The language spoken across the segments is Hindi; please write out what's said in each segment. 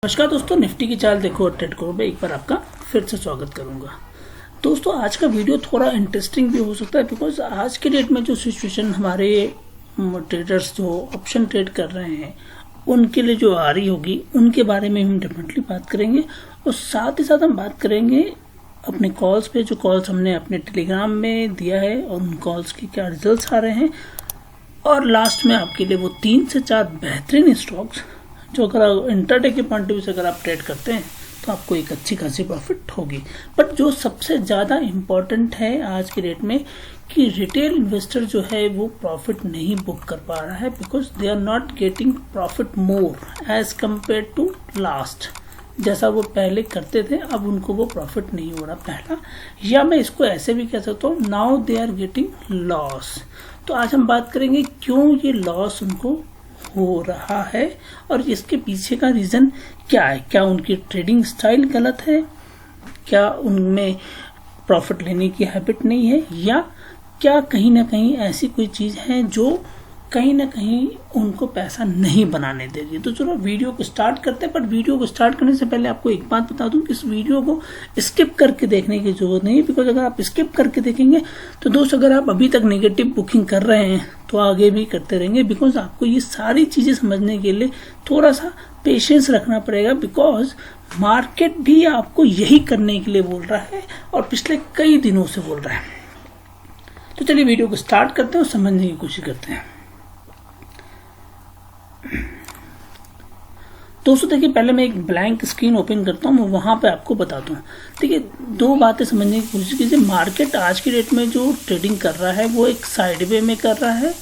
नमस्कार दोस्तों, निफ्टी की चाल देखो और ट्रेड करो में एक बार आपका फिर से स्वागत करूंगा। दोस्तों आज का वीडियो थोड़ा इंटरेस्टिंग भी हो सकता है बिकॉज आज के डेट में जो सिचुएशन हमारे ट्रेडर्स जो ऑप्शन ट्रेड कर रहे हैं उनके लिए जो आ रही होगी उनके बारे में हम डेफिनेटली बात करेंगे और साथ ही साथ हम बात करेंगे अपने कॉल्स पे, जो कॉल्स हमने अपने टेलीग्राम में दिया है और उन कॉल्स के क्या रिजल्ट्स आ रहे हैं, और लास्ट में आपके लिए वो 3 से 4 बेहतरीन स्टॉक्स जो अगर इंटरडे के पॉइंट ऑफ व्यू से अगर आप ट्रेड करते हैं तो आपको एक अच्छी खासी प्रॉफिट होगी। बट जो सबसे ज़्यादा इम्पॉर्टेंट है आज की डेट में कि रिटेल इन्वेस्टर जो है वो प्रॉफिट नहीं बुक कर पा रहा है because they are not getting profit more as compare to last. जैसा वो पहले करते थे अब उनको वो प्रॉफिट नहीं हो रहा पहला, या मैं इसको ऐसे भी कह सकता हूँ now they are getting loss. तो आज हम बात करेंगे क्यों ये लॉस उनको हो रहा है और इसके पीछे का रीजन क्या है। क्या उनकी ट्रेडिंग स्टाइल गलत है, क्या उनमें प्रॉफिट लेने की हैबिट नहीं है, या क्या कहीं ना कहीं ऐसी कोई चीज है जो कहीं ना कहीं उनको पैसा नहीं बनाने दे रही है। तो चलो वीडियो को स्टार्ट करते हैं, पर वीडियो को स्टार्ट करने से पहले आपको एक बात बता दूं कि इस वीडियो को स्किप करके देखने की जरूरत नहीं है बिकॉज अगर आप स्किप करके देखेंगे तो दोस्त अगर आप अभी तक नेगेटिव बुकिंग कर रहे हैं तो आगे भी करते रहेंगे बिकॉज आपको ये सारी चीजें समझने के लिए थोड़ा सा पेशेंस रखना पड़ेगा बिकॉज मार्केट भी आपको यही करने के लिए बोल रहा है और पिछले कई दिनों से बोल रहा है। तो चलिए वीडियो को स्टार्ट करते हैं और समझने की कोशिश करते हैं। दोस्तों देखिए, पहले मैं एक ब्लैंक स्क्रीन ओपन करता हूँ, मैं वहां पे आपको बताता हूँ। देखिए दो बातें समझने की कोशिश कीजिए। मार्केट आज की डेट में जो ट्रेडिंग कर रहा है वो एक साइडवे में कर रहा है,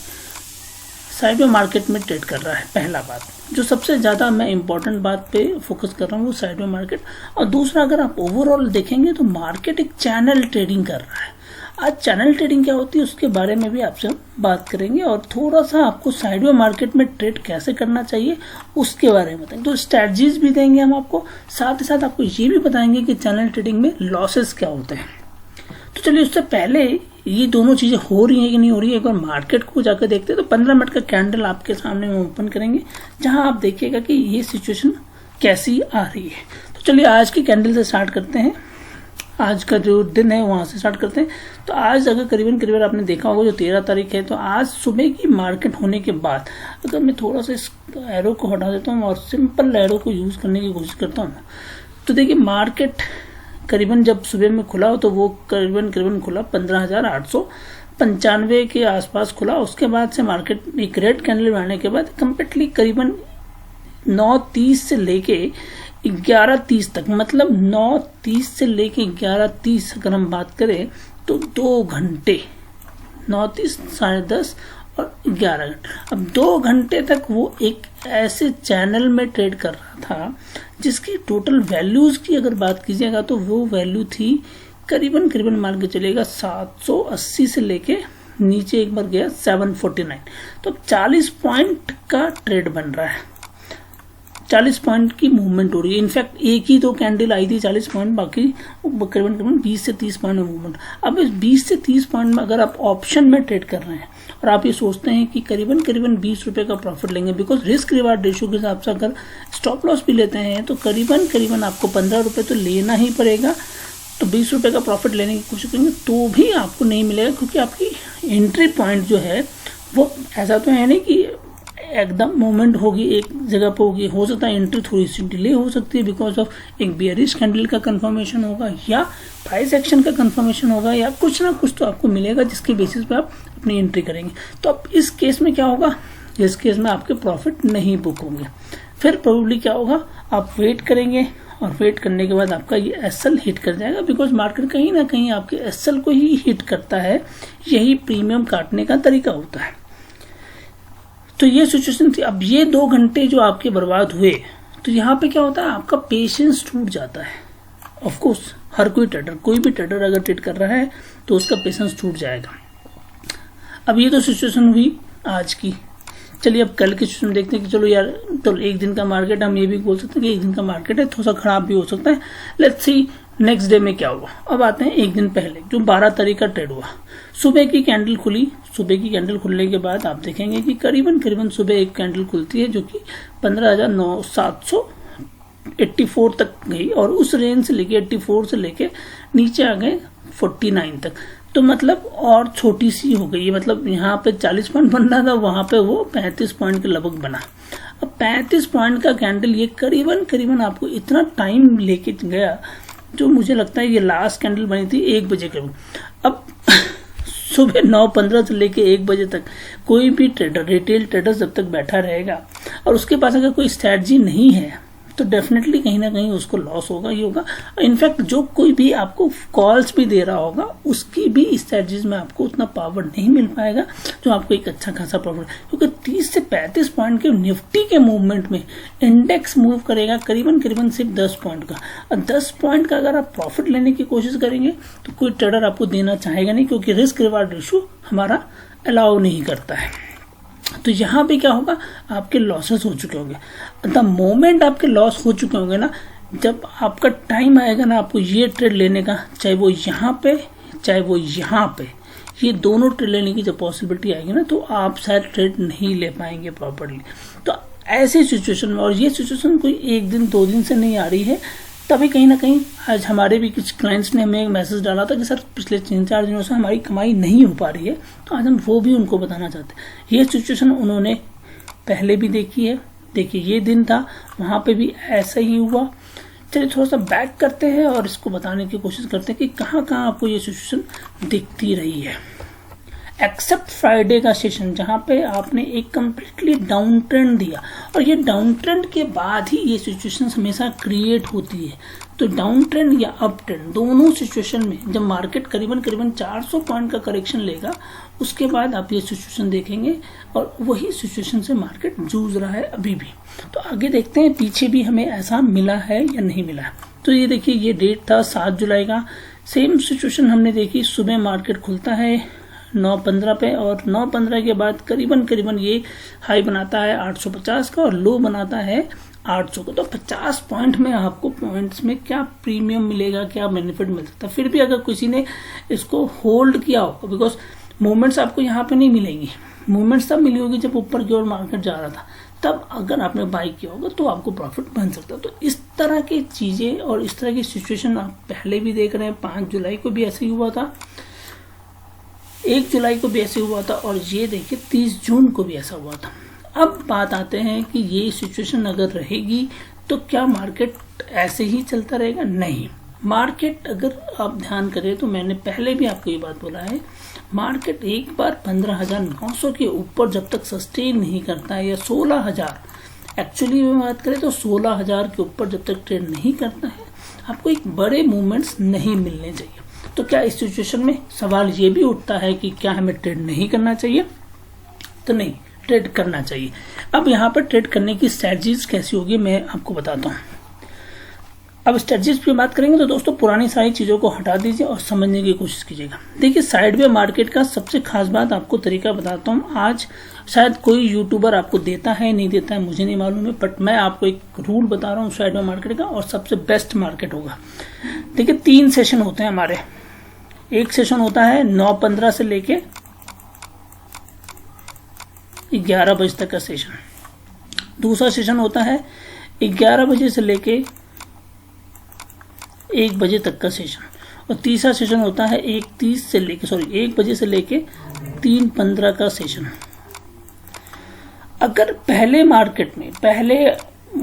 साइडवे मार्केट में ट्रेड कर रहा है। पहला बात जो सबसे ज्यादा मैं इंपॉर्टेंट बात पे फोकस कर रहा हूँ वो साइडवे मार्केट। और दूसरा अगर आप ओवरऑल देखेंगे तो मार्केट एक चैनल ट्रेडिंग कर रहा है। आज चैनल ट्रेडिंग क्या होती है उसके बारे में भी आपसे बात करेंगे और थोड़ा सा आपको साइडवे मार्केट में ट्रेड कैसे करना चाहिए उसके बारे में बताएंगे। तो स्ट्रेटजीज भी देंगे हम आपको, साथ ही साथ आपको ये भी बताएंगे कि चैनल ट्रेडिंग में लॉसेस क्या होते हैं। तो चलिए उससे पहले ये दोनों चीजें हो रही है कि नहीं हो रही है एक बार मार्केट को जाकर देखते हैं। तो 15 मिनट का कैंडल आपके सामने में ओपन करेंगे जहां आप देखिएगा कि ये सिचुएशन कैसी आ रही है। तो चलिए आज की कैंडल से स्टार्ट करते हैं, आज का जो दिन है वहां से स्टार्ट करते हैं। तो आज अगर करीबन आपने देखा होगा जो 13 तारीख है, तो आज सुबह की मार्केट होने के बाद अगर मैं थोड़ा सा इस एरो को हटा देता हूँ और सिंपल एरो को यूज करने की कोशिश करता हूँ तो देखिए मार्केट करीबन जब सुबह में खुला तो वो करीबन खुला 15,895 के आसपास खुला। उसके बाद से मार्केट एक रेड कैंडल बनाने के बाद कंप्लीटली करीबन 9:30 से लेके 11:30 तक, मतलब 9:30 से लेके 11:30 अगर हम बात करें तो 2 घंटे, 9:30, 10:30 और 11 घंटे, अब 2 घंटे तक वो एक ऐसे चैनल में ट्रेड कर रहा था जिसकी टोटल वैल्यूज की अगर बात कीजिएगा तो वो वैल्यू थी करीबन मान के चलेगा 780 से लेके नीचे एक बार गया 749। तो 40 पॉइंट का ट्रेड बन रहा है, 40 पॉइंट की मूवमेंट हो रही है। इनफैक्ट एक ही तो कैंडल आई थी 40 पॉइंट, बाकी करीबन 20 से 30 पॉइंट में मूवमेंट। अब इस 20 से 30 पॉइंट में अगर आप ऑप्शन में ट्रेड कर रहे हैं और आप ये सोचते हैं कि करीबन 20 रुपए का प्रॉफिट लेंगे बिकॉज रिस्क रिवार्ड रेशियो के हिसाब से अगर स्टॉप लॉस भी लेते हैं तो करीबन आपको 15 रुपए तो लेना ही पड़ेगा। तो 20 रुपए का प्रॉफिट लेने की कोशिश करेंगे तो भी आपको नहीं मिलेगा क्योंकि आपकी एंट्री पॉइंट जो है वो ऐसा तो है नहीं कि एकदम मूवमेंट होगी एक जगह पे होगी। हो सकता है एंट्री थोड़ी सी डिले हो सकती है बिकॉज ऑफ एक बेयरिश कैंडल का कंफर्मेशन होगा या प्राइस एक्शन का कंफर्मेशन होगा या कुछ ना कुछ तो आपको मिलेगा जिसके बेसिस पे आप अपनी एंट्री करेंगे। तो अब इस केस में क्या होगा, इस केस में आपके प्रॉफिट नहीं बुक होंगे। फिर प्रोबेबली क्या होगा, आप वेट करेंगे और वेट करने के बाद आपका ये एसएल हिट कर जाएगा बिकॉज मार्केट कहीं ना कहीं आपके एसएल को ही हिट करता है, यही प्रीमियम काटने का तरीका होता है। तो ये सिचुएशन थी। अब ये 2 घंटे जो आपके बर्बाद हुए तो यहाँ पे क्या होता है, आपका पेशेंस टूट जाता है। ऑफ कोर्स हर कोई ट्रेडर, कोई भी ट्रेडर अगर ट्रेड कर रहा है तो उसका पेशेंस टूट जाएगा। अब ये तो सिचुएशन हुई आज की। चलिए अब कल की सिचुएशन देखते हैं कि चलो यार तो एक दिन का मार्केट, हम ये भी बोल सकते हैं कि एक दिन का मार्केट है, थोड़ा सा खराब भी हो सकता है। लेट्स सी नेक्स्ट डे में क्या हुआ। अब आते हैं एक दिन पहले जो 12 तारीख का ट्रेड हुआ। सुबह की कैंडल खुली, सुबह की कैंडल खुलने के बाद आप देखेंगे कि करीबन सुबह एक कैंडल खुलती है जो कि 15,700 84 तक गई और उस रेंज से लेके 84 से लेके नीचे आ गए 49 तक। तो मतलब और छोटी सी हो गई है, मतलब यहाँ पे 40 पॉइंट बन रहा था, वहां पे वो 35 पॉइंट के लगभग बना। अब 35 पॉइंट का कैंडल ये करीबन आपको इतना टाइम लेके गया, जो मुझे लगता है ये लास्ट कैंडल बनी थी 1 बजे के। अब सुबह 9:15 से लेके 1 बजे तक कोई भी ट्रेडर, रिटेल ट्रेडर जब तक बैठा रहेगा और उसके पास अगर कोई स्ट्रैटेजी नहीं है तो डेफिनेटली कहीं ना कहीं उसको लॉस होगा ही होगा। इनफैक्ट जो कोई भी आपको कॉल्स भी दे रहा होगा उसकी भी स्ट्रैटेजीज में आपको उतना पावर नहीं मिल पाएगा जो आपको एक अच्छा खासा प्रॉफिट, क्योंकि 30 से 35 पॉइंट के निफ्टी के मूवमेंट में इंडेक्स मूव करेगा करीबन सिर्फ 10 पॉइंट का। और 10 पॉइंट का अगर आप प्रॉफिट लेने की कोशिश करेंगे तो कोई ट्रेडर आपको देना चाहेगा नहीं, क्योंकि रिस्क रिवार्ड रेशियो हमारा अलाउ नहीं करता है। तो यहाँ पे क्या होगा, आपके लॉसेस हो चुके होंगे। द मोमेंट आपके लॉस हो चुके होंगे ना, जब आपका टाइम आएगा ना आपको ये ट्रेड लेने का, चाहे वो यहाँ पे चाहे वो यहाँ पे, ये दोनों ट्रेड लेने की जब पॉसिबिलिटी आएगी ना, तो आप शायद ट्रेड नहीं ले पाएंगे प्रॉपर्ली। तो ऐसी सिचुएशन में, और ये सिचुएशन कोई 1 दिन 2 दिन से नहीं आ रही है, तभी कहीं ना कहीं आज हमारे भी कुछ क्लाइंट्स ने हमें एक मैसेज डाला था कि सर पिछले 3-4 दिनों से हमारी कमाई नहीं हो पा रही है। तो आज हम वो भी उनको बताना चाहते हैं। ये सिचुएशन उन्होंने पहले भी देखी है। देखिए ये दिन था, वहां पे भी ऐसा ही हुआ। चलिए थोड़ा सा बैक करते हैं और इसको बताने की कोशिश करते हैं कि कहाँ कहाँ आपको ये सिचुएशन दिखती रही है। एक्सेप्ट फ्राइडे का सेशन, जहां पे आपने एक कंप्लीटली डाउन ट्रेंड दिया, और ये डाउन ट्रेंड के बाद ही ये सिचुएशन हमेशा क्रिएट होती है। तो डाउन ट्रेंड या अप ट्रेंड, दोनों सिचुएशन में जब मार्केट करीबन 400 पॉइंट का करेक्शन लेगा, उसके बाद आप ये सिचुएशन देखेंगे, और वही सिचुएशन से मार्केट जूझ रहा है अभी भी। तो आगे देखते हैं पीछे भी हमें ऐसा मिला है या नहीं मिला है। तो ये देखिए, ये डेट था 7 जुलाई का। सेम सिचुएशन हमने देखी, सुबह मार्केट खुलता है 9:15 पे, और 9:15 के बाद करीबन ये हाई बनाता है 850 का और लो बनाता है 800 का। तो 50 पॉइंट में आपको पॉइंट्स में क्या प्रीमियम मिलेगा, क्या बेनिफिट मिल सकता है। फिर भी अगर किसी ने इसको होल्ड किया होगा, बिकॉज मूवमेंट्स आपको यहाँ पे नहीं मिलेंगी, मूवमेंट्स तब मिली होगी जब ऊपर की ओर मार्केट जा रहा था, तब अगर आपने बाई किया होगा तो आपको प्रॉफिट बन सकता है। तो इस तरह की चीजें और इस तरह की सिचुएशन आप पहले भी देख रहे हैं। 5 जुलाई को भी ऐसे ही हुआ था, 1 जुलाई को भी ऐसे हुआ था, और ये देखिए 30 जून को भी ऐसा हुआ था। अब बात आते हैं कि ये सिचुएशन अगर रहेगी तो क्या मार्केट ऐसे ही चलता रहेगा? नहीं। मार्केट अगर आप ध्यान करें तो मैंने पहले भी आपको ये बात बोला है, मार्केट एक बार 15,900 के ऊपर जब तक सस्टेन नहीं करता है, या 16,000, एक्चुअली में बात करें तो 16,000 के ऊपर जब तक ट्रेड नहीं करता है, आपको एक बड़े मूवमेंट्स नहीं मिलने चाहिए। तो क्या इस सिचुएशन में सवाल ये भी उठता है कि क्या हमें ट्रेड नहीं करना चाहिए? तो नहीं, ट्रेड करना चाहिए। अब यहाँ पर ट्रेड करने की स्ट्रेटजीज कैसी होगी मैं आपको बताता हूँ। अब स्ट्रेटजीज की बात करेंगे तो दोस्तों पुरानी सारी चीजों को हटा दीजिए और समझने की कोशिश कीजिएगा। देखिए साइडवे मार्केट का सबसे खास बात आपको तरीका बताता हूँ। आज शायद कोई यूट्यूबर आपको देता है नहीं देता है मुझे नहीं मालूम है, बट मैं आपको एक रूल बता रहा हूँ साइडवे मार्केट का, और सबसे बेस्ट मार्केट होगा। देखिए 3 सेशन होते हैं हमारे। एक सेशन होता है 9:15 से लेके 11 बजे तक का सेशन। दूसरा सेशन होता है 11 बजे से लेके 1 बजे तक का सेशन। और तीसरा सेशन होता है 1 बजे से लेके 3:15 का सेशन। अगर पहले मार्केट में, पहले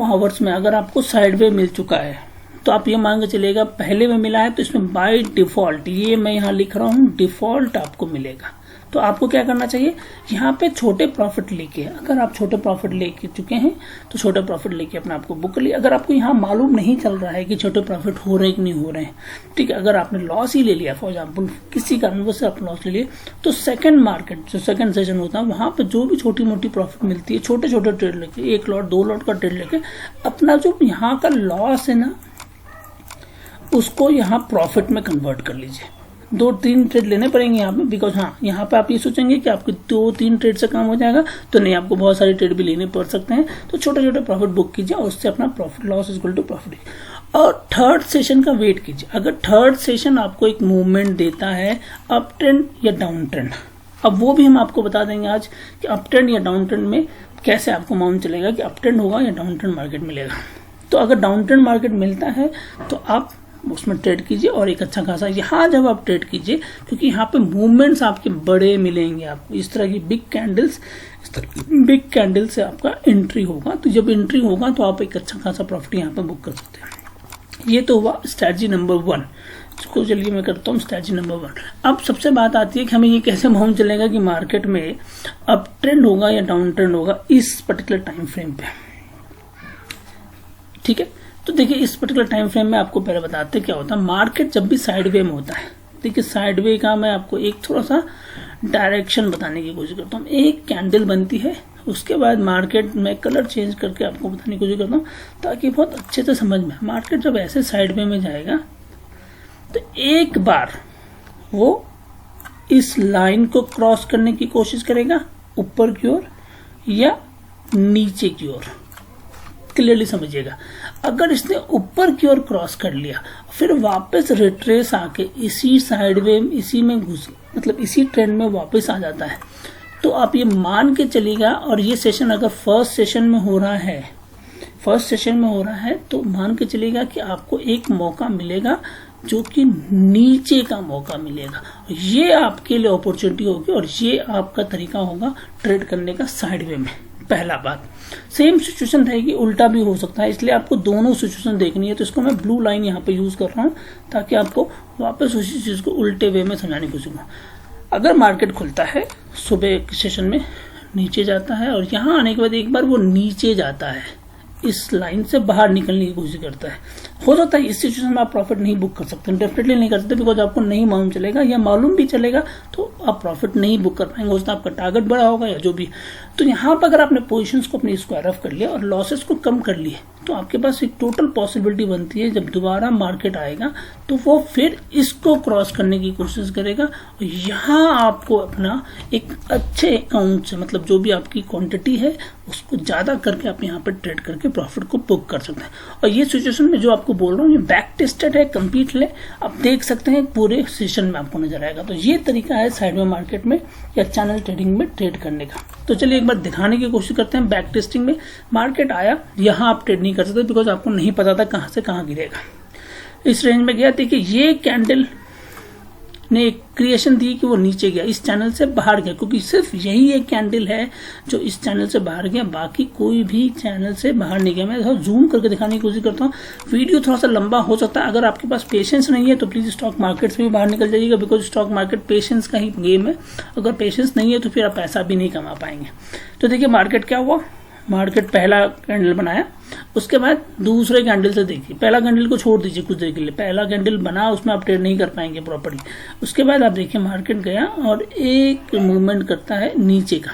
आवर्स में अगर आपको साइडवे मिल चुका है तो आप ये मान के चलेगा पहले में मिला है तो इसमें बाय डिफॉल्ट, ये मैं यहाँ लिख रहा हूँ, डिफॉल्ट आपको मिलेगा। तो आपको क्या करना चाहिए, यहाँ पे छोटे प्रॉफिट लेके, अगर आप छोटे प्रॉफिट लेके चुके हैं तो छोटे प्रॉफिट लेके अपने आपको बुक कर लिया। अगर आपको यहाँ मालूम नहीं चल रहा है कि छोटे प्रॉफिट हो रहे हैं कि नहीं हो रहे हैं, ठीक है, अगर आपने लॉस ही ले लिया, फॉर एग्जाम्पल किसी कारणवश से आप लॉस ले लिए, तो सेकंड मार्केट जो सेकंड सेशन होता है वहां पे जो भी छोटी मोटी प्रॉफिट मिलती है, छोटे छोटे ट्रेड लेके, 1 लॉट 2 लॉट का ट्रेड लेके, अपना जो यहाँ का लॉस है ना उसको यहाँ प्रॉफिट में कन्वर्ट कर लीजिए। 2-3 ट्रेड लेने पड़ेंगे यहाँ पे, बिकॉज हाँ यहाँ पे आप ये सोचेंगे कि आपके 2-3 ट्रेड से काम हो जाएगा, तो नहीं, आपको बहुत सारे ट्रेड भी लेने पड़ सकते हैं। तो छोटे छोटे प्रॉफिट बुक कीजिए और उससे अपना profit loss equal to profit. और थर्ड सेशन का वेट कीजिए। अगर थर्ड सेशन आपको एक मूवमेंट देता है अप ट्रेंड या डाउन ट्रेंड, अब वो भी हम आपको बता देंगे आज कि अप ट्रेंड या डाउन ट्रेंड में कैसे आपको मालूम चलेगा कि अप ट्रेंड होगा या डाउन ट्रेंड मार्केट मिलेगा। तो अगर डाउन ट्रेंड मार्केट मिलता है तो आप उसमें ट्रेड कीजिए और एक अच्छा खासा यहाँ जब आप ट्रेड कीजिए, क्योंकि यहाँ पे मूवमेंट्स आपके बड़े मिलेंगे आपको, इस तरह की बिग कैंडल्स, इस तरह की बिग कैंडल से आपका एंट्री होगा। तो जब एंट्री होगा तो आप एक अच्छा खासा प्रॉफिट यहाँ पे बुक कर सकते हैं। ये तो हुआ स्ट्रैटेजी नंबर 1। इसको चलिए मैं करता हूँ स्ट्रैटेजी नंबर 1। अब सबसे बात आती है कि हमें ये कैसे मालूम चलेगा कि मार्केट में अप ट्रेंड होगा या डाउन ट्रेंड होगा इस पर्टिकुलर टाइम फ्रेम पे। ठीक है, तो देखिए इस पर्टिकुलर टाइम फ्रेम में आपको पहले बताते क्या होता है। मार्केट जब भी साइडवे में होता है, देखिए साइडवे का मैं आपको एक थोड़ा सा डायरेक्शन बताने की कोशिश करता हूँ। एक कैंडल बनती है, उसके बाद मार्केट में कलर चेंज करके आपको बताने की कोशिश करता हूँ ताकि बहुत अच्छे से समझ में। मार्केट जब ऐसे साइडवे में जाएगा तो एक बार वो इस लाइन को क्रॉस करने की कोशिश करेगा ऊपर की ओर या नीचे की ओर। क्लियरली समझिएगा, अगर इसने ऊपर की ओर क्रॉस कर लिया फिर वापस रिट्रेस आके इसी साइडवे इसी में घुस मतलब इसी ट्रेंड में वापस आ जाता है, तो आप ये मान के चलिएगा। और ये सेशन अगर फर्स्ट सेशन में हो रहा है तो मान के चलिएगा कि आपको एक मौका मिलेगा जो कि नीचे का मौका मिलेगा। ये आपके लिए अपॉर्चुनिटी होगी और ये आपका तरीका होगा ट्रेड करने का साइडवे में। पहला बात, सेम सिचुएशन रहेगी, उल्टा भी हो सकता है, इसलिए आपको दोनों सिचुएशन देखनी है। तो इसको मैं ब्लू लाइन यहाँ पे यूज कर रहा हूँ ताकि आपको वापस उसी चीज को उल्टे वे में समझाने की कोशिश करूँ। अगर मार्केट खुलता है सुबह के सेशन में, नीचे जाता है और यहाँ आने के बाद एक बार वो नीचे जाता है, इस लाइन से बाहर निकलने की कोशिश करता है, हो सकता है इस सिचुएशन में आप प्रॉफिट नहीं बुक कर सकते, डेफिनेटली नहीं कर सकते, बिकॉज आपको नहीं मालूम चलेगा, या मालूम भी चलेगा तो आप प्रॉफिट नहीं बुक कर पाएंगे, हो सकता है आपका टारगेट बड़ा होगा या जो भी। तो यहाँ पर अगर आपने पोजीशंस को अपनी स्क्वायर ऑफ कर लिया और लॉसेस को कम कर लिए तो आपके पास एक टोटल पॉसिबिलिटी बनती है जब दोबारा मार्केट आएगा तो वो फिर इसको क्रॉस करने की कोशिश करेगा और यहाँ आपको अपना एक अच्छे अकाउंट से, मतलब जो भी आपकी क्वांटिटी है उसको ज्यादा करके आप यहाँ पे ट्रेड करके प्रॉफिट को बुक कर सकते हैं। और ये सिचुएशन में जो आपको बोल रहा हूँ ये बैक टेस्टेड है, कंप्लीट है, आप देख सकते हैं पूरे सेशन में आपको नजर आएगा। तो ये तरीका है साइडवे मार्केट में या चैनल ट्रेडिंग में ट्रेड करने का। तो चलिए एक बार दिखाने की कोशिश करते हैं। बैक टेस्टिंग में मार्केट आया, यहाँ आप ट्रेड नहीं कर सकते बिकॉज आपको नहीं पता था कहां से कहां गिरेगा। इस रेंज में गया, देखिए ये कैंडल ने एक क्रिएशन दी कि वो नीचे गया, इस चैनल से बाहर गया, क्योंकि सिर्फ यही एक कैंडल है जो इस चैनल से बाहर गया, बाकी कोई भी चैनल से बाहर नहीं गया। मैं थोड़ा जूम करके दिखाने की कोशिश करता हूँ, वीडियो थोड़ा सा लंबा हो सकता है। अगर आपके पास पेशेंस नहीं है तो प्लीज स्टॉक मार्केट से भी बाहर निकल जाइएगा, बिकॉज स्टॉक मार्केट पेशेंस का ही गेम है। अगर पेशेंस नहीं है तो फिर आप पैसा भी नहीं कमा पाएंगे। तो देखिए मार्केट क्या हुआ, मार्केट पहला कैंडल बनाया, उसके बाद दूसरे कैंडल से देखिए, पहला कैंडल को छोड़ दीजिए कुछ देर के लिए, पहला कैंडल बना उसमें आप ट्रेड नहीं कर पाएंगे प्रॉपर्ली। उसके बाद आप देखिए मार्केट गया और एक मूवमेंट करता है नीचे का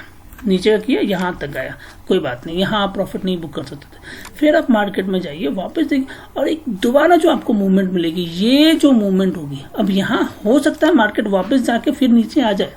किया, यहां तक गया, कोई बात नहीं, यहां आप प्रॉफिट नहीं बुक कर सकते थे। फिर आप मार्केट में जाइए, वापस देखिए और एक दोबारा जो आपको मूवमेंट मिलेगी, ये जो मूवमेंट होगी, अब यहाँ हो सकता है मार्केट वापस जाके फिर नीचे आ जाए,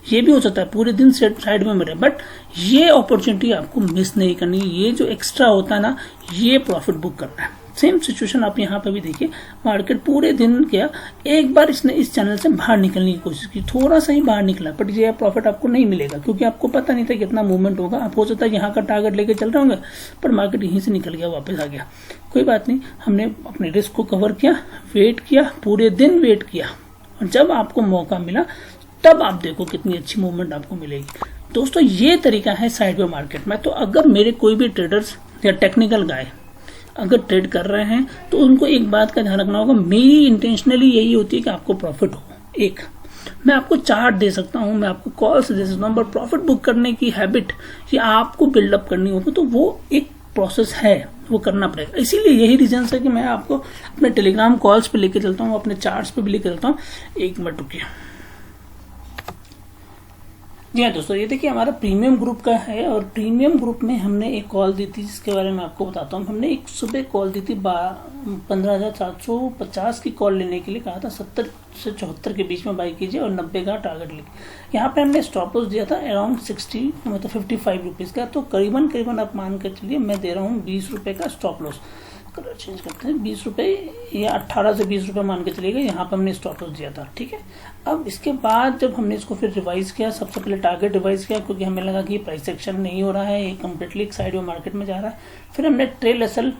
ये भी हो सकता है, पूरे दिन साइड में रहे, बट ये अपॉर्चुनिटी आपको मिस नहीं करनी। ये जो एक्स्ट्रा होता है ना, ये प्रॉफिट बुक करना है। सेम सिचुएशन आप यहाँ पे भी देखिए, मार्केट पूरे दिन किया, एक बार इसने इस चैनल से बाहर निकलने की कोशिश की, थोड़ा सा ही बाहर निकला, बट ये प्रॉफिट आपको नहीं मिलेगा क्योंकि आपको पता नहीं था कितना मूवमेंट होगा। आप हो सकता है यहाँ का टारगेट लेके चल रहे होंगे पर मार्केट यहीं से निकल गया, वापस आ गया, कोई बात नहीं, हमने अपने रिस्क को कवर किया, वेट किया, पूरे दिन वेट किया, और जब आपको मौका मिला तब आप देखो कितनी अच्छी मूवमेंट आपको मिलेगी। दोस्तों ये तरीका है साइडवे मार्केट में। तो अगर मेरे कोई भी ट्रेडर्स या टेक्निकल गाय अगर ट्रेड कर रहे हैं तो उनको एक बात का ध्यान रखना होगा, मेरी इंटेंशनली यही होती है कि आपको प्रॉफिट हो। एक मैं आपको चार्ट दे सकता हूं, मैं आपको कॉल्स दे सकता हूं, पर प्रॉफिट बुक करने की हैबिट ये आपको बिल्डअप करनी होगी, तो वो एक प्रोसेस है, वो करना पड़ेगा। इसीलिए यही रीजन है कि मैं आपको अपने टेलीग्राम कॉल्स पे लेके चलता हूँ, अपने चार्ट्स पे भी लेके चलता हूँ। एक मिनट रुकिए। जी हाँ दोस्तों, ये देखिए हमारा प्रीमियम ग्रुप का है और प्रीमियम ग्रुप में हमने एक कॉल दी थी जिसके बारे में आपको बताता हूँ। हमने एक सुबह कॉल दी थी 15,750 की कॉल लेने के लिए, कहा था 70 से 74 के बीच में बाई कीजिए और 90 का टारगेट लेके। यहाँ पे हमने स्टॉप लॉस दिया था अराउंड 60 मतलब 55 रुपीज़ का, तो करीबन आप मान कर चलिए मैं दे रहा हूँ 20 रुपये का स्टॉप लॉस। कलर चेंज करते हैं, 20 रुपये या 18 से 20 रुपये मान के चलिएगा, यहाँ पे हमने स्टॉप लॉस दिया था, ठीक है। अब इसके बाद जब हमने इसको फिर रिवाइज किया, सबसे पहले टारगेट रिवाइज किया क्योंकि हमें लगा कि प्राइस एक्शन नहीं हो रहा है, ये कम्प्लीटली एक साइड में मार्केट में जा रहा है। फिर हमने ट्रेल एसएल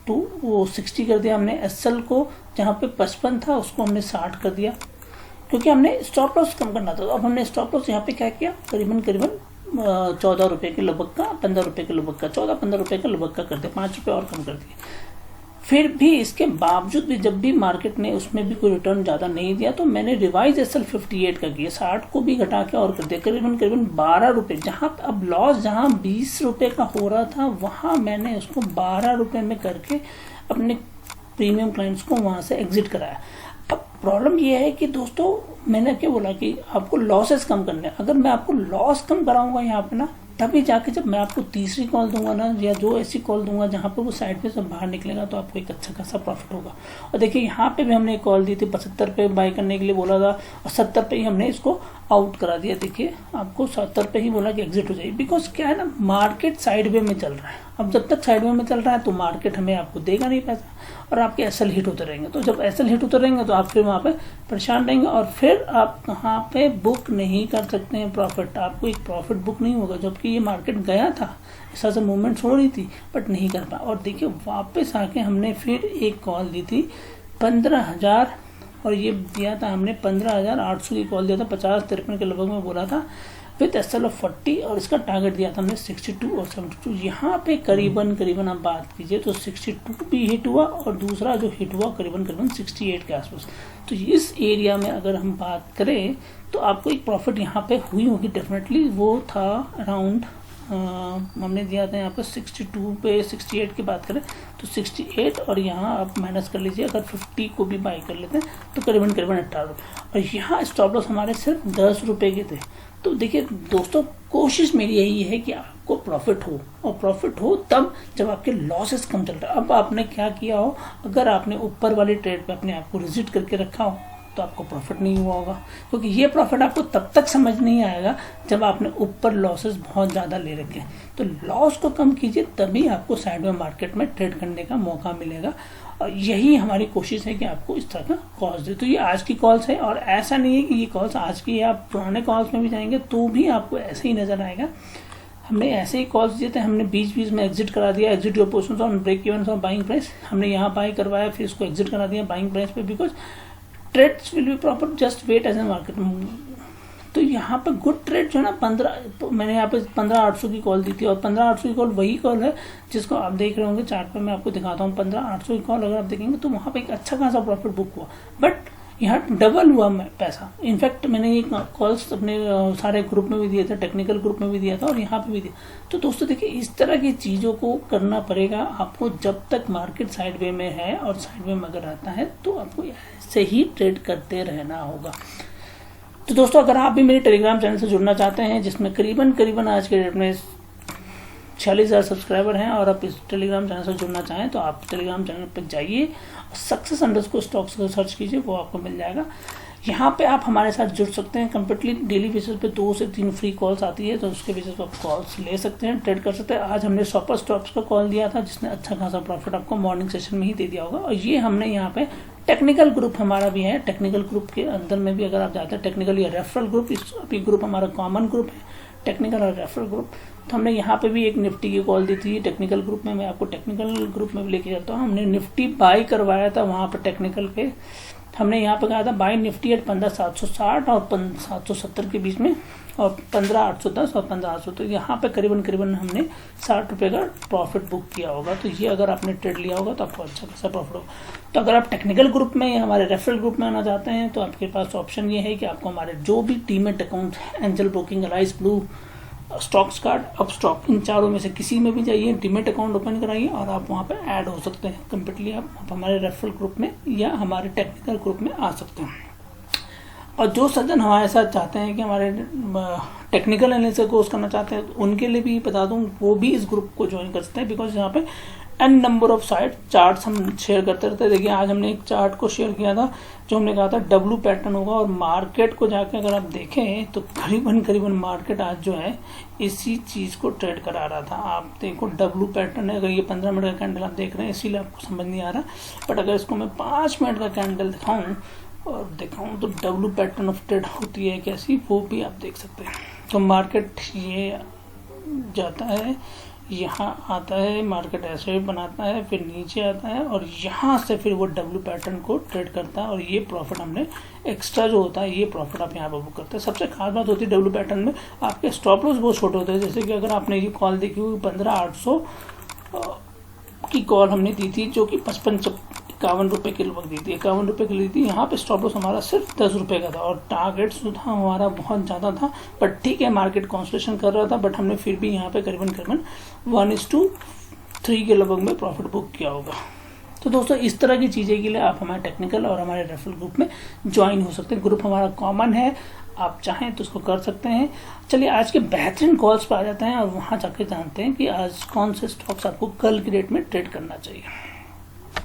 टू वो 60 कर दिया हमने। SL को जहाँ पे 55 था उसको हमने 60 कर दिया, क्योंकि हमने स्टॉप लॉस कम करना था। तो अब हमने स्टॉप लॉस यहाँ पे क्या किया, करीबन 14 रुपए के लगभग का, 15 रुपए के लगभग का, 14-15 रुपए के लगभग का कर दिया, 5 रुपए और कम कर दिए। फिर भी इसके बावजूद भी जब भी मार्केट ने उसमें भी कोई रिटर्न ज्यादा नहीं दिया, तो मैंने रिवाइज SL 58 का किया, 60 को भी घटा के और कर दिया, करीबन 12 रुपए। जहां अब लॉस जहां 20 रुपए का हो रहा था, वहां मैंने उसको 12 रुपए में करके अपने प्रीमियम क्लाइंट्स को वहां से एग्जिट कराया। अब प्रॉब्लम ये है कि दोस्तों, मैंने क्या बोला कि आपको लॉसेस कम करने, अगर मैं आपको लॉस कम कराऊंगा यहाँ पे ना, तभी जाके जब मैं आपको तीसरी कॉल दूंगा ना, या जो ऐसी कॉल दूंगा जहां पे वो साइड पे से बाहर निकलेगा, तो आपको एक अच्छा खासा प्रॉफिट होगा। और देखिए यहाँ पे भी हमने एक कॉल दी थी, 75 पे बाय करने के लिए बोला था, और 70 पे ही हमने इसको आउट करा दिया। देखिए आपको 70 पे ही बोला कि एग्जिट हो जाए, बिकॉज क्या है ना, मार्केट साइड वे में चल रहा है। अब जब तक साइड वे में चल रहा है तो मार्केट हमें आपको देगा नहीं पैसा, और आपके SL हिट होते रहेंगे। तो जब SL हिट होते रहेंगे तो आप फिर वहां पे परेशान रहेंगे, और फिर आप कहाँ पे बुक नहीं कर सकते हैं प्रॉफिट, आपको एक प्रॉफिट बुक नहीं होगा। जबकि ये मार्केट गया था, ऐसा से मूवमेंट हो रही थी, बट नहीं कर पाया। और देखिए वापस आके हमने फिर एक कॉल दी थी 15,000, और ये दिया था हमने 15,800 की कॉल दिया था, 50-53 के लगभग में बोला था, विथ SL ऑफ 40, और इसका टारगेट दिया था हमने 62 और 72। यहाँ पे करीबन आप बात कीजिए तो 62 भी हिट हुआ, और दूसरा जो हिट हुआ करीबन 68 के आसपास। तो इस एरिया में अगर हम बात करें तो आपको एक प्रॉफिट यहाँ पे हुई होगी डेफिनेटली। वो था अराउंड हमने दिया था यहाँ पे 62 पे 68 की बात करें तो 68, और यहाँ आप माइनस कर लीजिए, अगर 50 को भी बाई कर लेते हैं तो करीबन 18। और यहाँ स्टॉप लॉस हमारे सिर्फ 10 रुपए के थे। तो देखिए दोस्तों, कोशिश मेरी यही है कि आपको प्रॉफिट हो, और प्रॉफिट हो तब जब आपके लॉसेस कम चल रहा है। अब आपने क्या किया हो, अगर आपने ऊपर वाली ट्रेड पे अपने आप को रिजिट करके रखा हो तो आपको प्रॉफिट नहीं हुआ होगा, क्योंकि ये प्रॉफिट आपको तब तक समझ नहीं आएगा जब आपने ऊपर लॉसेस बहुत ज्यादा ले रखे हैं। तो लॉस को कम कीजिए, तभी आपको साइड में मार्केट में ट्रेड करने का मौका मिलेगा। और यही हमारी कोशिश है कि आपको इस तरह का कॉल्स दे। तो ये आज की कॉल्स है, और ऐसा नहीं है कि ये कॉल्स आज की है, आप पुराने कॉल्स में भी जाएंगे तो भी आपको ऐसे ही नजर आएगा। हमने ऐसे ही कॉल्स दिए थे, हमने बीच में एग्जिट करा दिया, exit your positions on break even और बाइंग प्राइस, हमने यहाँ बाय करवाया, फिर इसको एग्जिट करा दिया बाइंग प्राइस पे, because trades will be proper, just wait as a market. तो यहाँ पे गुड ट्रेड जो है ना, मैंने यहाँ पे 15,800 की कॉल दी थी, और 15,800 की कॉल वही कॉल है जिसको आप देख रहे होंगे चार्ट पे, मैं आपको दिखाता हूँ। 15,800 की कॉल अगर आप देखेंगे तो वहां पे एक अच्छा खासा प्रॉफिट बुक हुआ, बट यहाँ डबल हुआ पैसा। इनफैक्ट मैंने ये कॉल्स अपने सारे ग्रुप में भी दिए थे, टेक्निकल ग्रुप में भी दिया था, और यहाँ पे भी दिया। तो दोस्तों देखिए, इस तरह की चीजों को करना पड़ेगा आपको जब तक मार्केट साइड वे में है, और साइड वे में अगर रहता है तो आपको ऐसे ही ट्रेड करते रहना होगा। तो दोस्तों, अगर आप भी मेरे टेलीग्राम चैनल से जुड़ना चाहते हैं, जिसमें करीबन आज के डेट में 46,000 सब्सक्राइबर हैं, और आप इस टेलीग्राम चैनल से जुड़ना चाहें तो आप टेलीग्राम चैनल पर जाइए, सक्सेस_स्टॉक्स को सर्च कीजिए, वो आपको मिल जाएगा। यहाँ पे आप हमारे साथ जुड़ सकते हैं कंप्लीटली डेली बेसिस पे, 2 से 3 फ्री कॉल्स आती है, तो उसके बेसिस पे आप कॉल्स ले सकते हैं, ट्रेड कर सकते हैं। आज हमने शॉपर स्टॉक्स का कॉल दिया था, जिसने अच्छा खासा प्रॉफिट आपको मॉर्निंग सेशन में ही दे दिया होगा। और ये हमने यहाँ पे टेक्निकल ग्रुप हमारा भी है, टेक्निकल ग्रुप के अंदर में भी अगर आप जाते हैं, टेक्निकल या रेफरल ग्रुप, अभी ग्रुप हमारा कॉमन ग्रुप है, टेक्निकल और रेफरल ग्रुप। तो हमने यहाँ पे भी एक निफ्टी की कॉल दी थी टेक्निकल ग्रुप में, मैं आपको टेक्निकल ग्रुप में भी लेके जाता हूँ। हमने निफ्टी बाय करवाया था वहां पर टेक्निकल पे, हमने यहाँ पे कहा था बाय निफ्टी एट 15,760 और 770 के बीच में, और 15,810 और 15,800। तो यहाँ पे करीबन हमने 60 रुपए का प्रॉफिट बुक किया होगा। तो ये अगर आपने ट्रेड लिया होगा तो आपको अच्छा खासा प्रॉफिट होगा। तो अगर आप टेक्निकल ग्रुप में या हमारे रेफरल ग्रुप में आना चाहते हैं तो आपके पास ऑप्शन ये है कि आपको हमारे जो भी demat account, angel broking, rice blue, stocks card, अब स्टॉक, इन चारों में से किसी में भी जाइए, डीमेट अकाउंट ओपन कराइए, और आप वहां पे ऐड हो सकते हैं कंप्लीटली। आप हमारे रेफरल ग्रुप में या हमारे टेक्निकल ग्रुप में आ सकते हैं। और जो सज्जन हमारे साथ चाहते हैं कि हमारे टेक्निकल एनालिसिस कोर्स करना चाहते हैं, उनके लिए भी बता दूं, वो भी इस ग्रुप को ज्वाइन कर सकते हैं, बिकॉज यहाँ पे an number of site charts हम शेयर करते रहते हैं। देखिए आज हमने एक चार्ट को शेयर किया था जो हमने कहा था डब्ल्यू पैटर्न होगा, और मार्केट को जाके अगर आप देखें तो करीबन मार्केट आज जो है इसी चीज को ट्रेड करा रहा था। आप देखो डब्ल्यू पैटर्न है, अगर ये 15 मिनट का कैंडल आप देख रहे हैं इसीलिए आपको समझ नहीं आ रहा, बट अगर इसको मैं 5 मिनट का कैंडल दिखाऊं तो डब्ल्यू पैटर्न ऑफ ट्रेड होती है कैसी, वो भी आप देख सकते हैं। तो मार्केट ये जाता है, यहाँ आता है, मार्केट ऐसे बनाता है, फिर नीचे आता है और यहाँ से फिर वो डब्ल्यू पैटर्न को ट्रेड करता है और ये प्रॉफिट हमने एक्स्ट्रा जो होता है ये प्रॉफिट आप यहाँ पर बुक करते हैं। सबसे खास बात होती है डब्ल्यू पैटर्न में आपके स्टॉप लॉस बहुत छोटे होते हैं। जैसे कि अगर आपने ये कॉल देखी हुई 15,800 की कॉल हमने दी थी, जो कि 51 रुपए के लगभग दी थी, 51 रुपए की ली थी। यहाँ पे स्टॉप लॉस हमारा सिर्फ 10 रुपए का था और टारगेट जो था हमारा बहुत ज़्यादा था, बट ठीक है मार्केट कॉन्सलेशन कर रहा था, बट हमने फिर भी यहाँ पे करीबन 1:3 के लगभग में प्रॉफिट बुक किया होगा। तो दोस्तों इस तरह की चीज़ें के लिए आप हमारे टेक्निकल और हमारे रेफरल ग्रुप में ज्वाइन हो सकते हैं। ग्रुप हमारा कॉमन है, आप चाहें तो उसको कर सकते हैं। चलिए आज के बेहतरीन कॉल्स पर आ जाते हैं और वहाँ जाके जानते हैं कि आज कौन से स्टॉक्स आपको कल की डेट में ट्रेड करना चाहिए।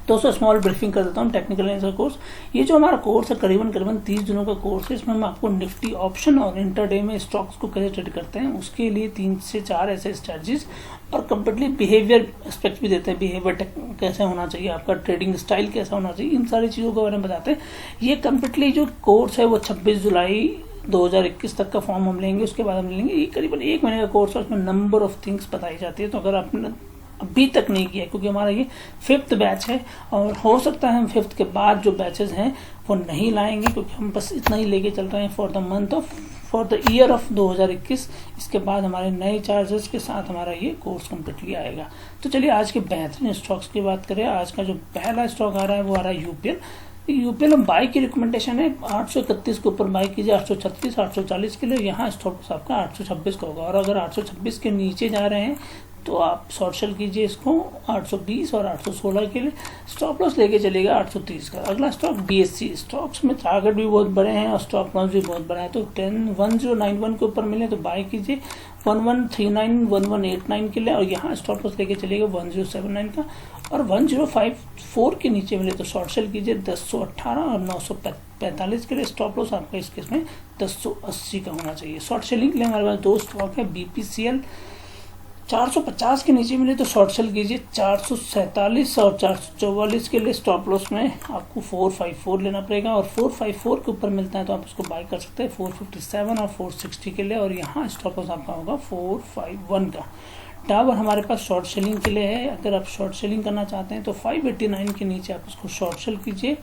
दोस्तों स्मॉल ब्रीफिंग कर देता हूँ टेक्निकल एनालिसिस कोर्स। ये जो हमारा कोर्स है करीबन 30 दिनों का कोर्स है। इसमें हम आपको निफ्टी ऑप्शन और इंटरडे में स्टॉक्स को कैसे ट्रेड करते हैं उसके लिए 3 से 4 ऐसे स्ट्रेटजीज और कंप्लीटली बिहेवियर एस्पेक्ट भी देते हैं। बिहेवियर कैसे होना चाहिए, आपका ट्रेडिंग स्टाइल कैसा होना चाहिए, इन सारी चीज़ों के बारे में बताते हैं। ये कंप्लीटली जो कोर्स है वो 26 जुलाई 2021 तक का फॉर्म हम लेंगे, उसके बाद हम लेंगे। ये करीबन 1 महीने का कोर्स है, उसमें नंबर ऑफ थिंग्स बताई जाती है। तो अगर आपने अभी तक नहीं किया, क्योंकि हमारा ये 5th बैच है और हो सकता है हम 5th के बाद जो बैचेस हैं वो नहीं लाएंगे, क्योंकि हम बस इतना ही लेके चल रहे हैं फॉर द ईयर ऑफ 2021। इसके बाद हमारे नए चार्जेस के साथ हमारा ये कोर्स कम्प्लीटली आएगा। तो चलिए आज के बेहतरीन स्टॉक्स की बात करें। आज का जो पहला स्टॉक आ रहा है वो आ रहा है यूपीएल। हम बाई की रिकमेंडेशन है 831 के ऊपर बाई कीजिए, 836 840 के लिए। यहाँ स्टॉप आपका 826 का होगा और अगर 826 के नीचे जा रहे हैं तो आप शॉर्ट सेल कीजिए इसको 820 और 816 के लिए। स्टॉप लॉस लेके चलेगा 830 का। अगला स्टॉक बीएससी। स्टॉक्स में टारगेट भी बहुत बड़े हैं और स्टॉप लॉस भी बहुत बड़ा है। तो 1091 के ऊपर मिले तो बाय कीजिए, 1139 1189 के लिए और यहाँ स्टॉप लॉस लेके चलेगा 1079 का। और 1054 के नीचे मिले तो शॉर्ट सेल कीजिए 1018 और 945 के लिए। स्टॉप लॉस आपका इस केस में 1080 का होना चाहिए। शॉर्ट सेलिंग के लिए हमारे पास 2 स्टॉक है। बीपीसीएल 450 के नीचे मिले तो शॉर्ट सेल कीजिए, 447 और 444 के लिए स्टॉप लॉस में आपको 454 लेना पड़ेगा और 454 के ऊपर मिलता है तो आप उसको बाय कर सकते हैं 457 और 460 के लिए। और यहाँ स्टॉप लॉस आपका होगा 451 का। डाबर हमारे पास शॉर्ट सेलिंग के लिए है। अगर आप शॉर्ट सेलिंग करना चाहते हैं तो 589 के नीचे आप उसको शॉर्ट सेल कीजिए,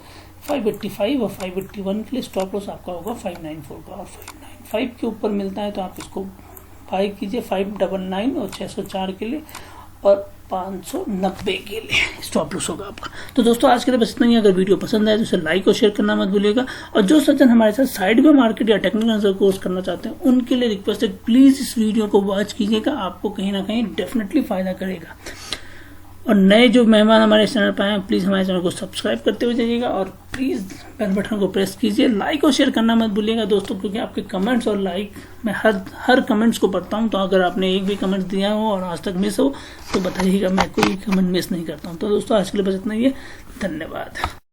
585 और 581 के लिए स्टॉप लॉस आपका होगा 594 का। और 595 के ऊपर मिलता है तो आप इसको बाय कीजिए 599 और 604 के लिए और 590 के लिए स्टॉप लॉस होगा आपका। तो दोस्तों आज के लिए बस इतना ही। अगर वीडियो पसंद आए तो इसे लाइक और शेयर करना मत भूलिएगा। और जो सज्जन हमारे साथ साइड में मार्केट या टेक्निकल एनालिसिस कोर्स करना चाहते हैं उनके लिए रिक्वेस्ट है, प्लीज इस वीडियो को वॉच कीजिएगा, आपको कहीं ना कहीं डेफिनेटली फायदा करेगा। और नए जो मेहमान हमारे चैनल पर आए प्लीज़ हमारे चैनल को सब्सक्राइब करते हुए जाइएगा और प्लीज़ बेल बटन को प्रेस कीजिए। लाइक और शेयर करना मत भूलिएगा दोस्तों, क्योंकि आपके कमेंट्स और लाइक मैं हर कमेंट्स को पढ़ता हूं। तो अगर आपने एक भी कमेंट दिया हो और आज तक मिस हो तो बताइएगा, मैं कोई कमेंट मिस नहीं करता हूं। तो दोस्तों आज के लिए बस इतना ही है। धन्यवाद।